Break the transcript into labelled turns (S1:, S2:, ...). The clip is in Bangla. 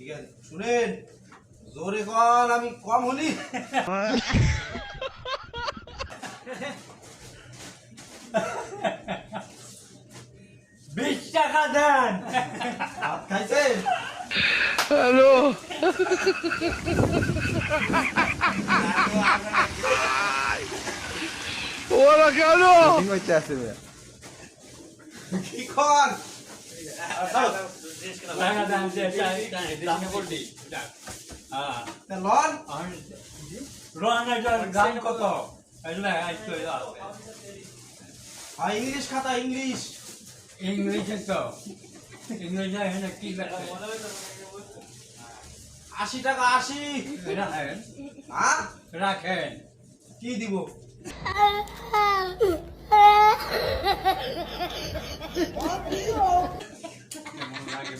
S1: ঠিক আছে শুনেন, জোরে কল, আমি কম হলি
S2: 20 টাকা দেন।
S1: ভাত খাইছেন?
S3: হ্যালো ওরা কেন
S1: কি কর?
S2: টাকা দেন, দামে বলছি। হ্যাঁ,
S1: তা লন
S2: রোয়ানাটার দাম কত? এগুলা একটু
S1: ইংলিশ খাতা, ইংলিশ।
S2: ইংলিশে তো ইংলিশে এখানে কি লেখা?
S1: 80 টাকা 80।
S2: রাখেন,
S1: হ্যাঁ
S2: রাখেন।
S1: কি দিব?
S2: কেমন লাগে?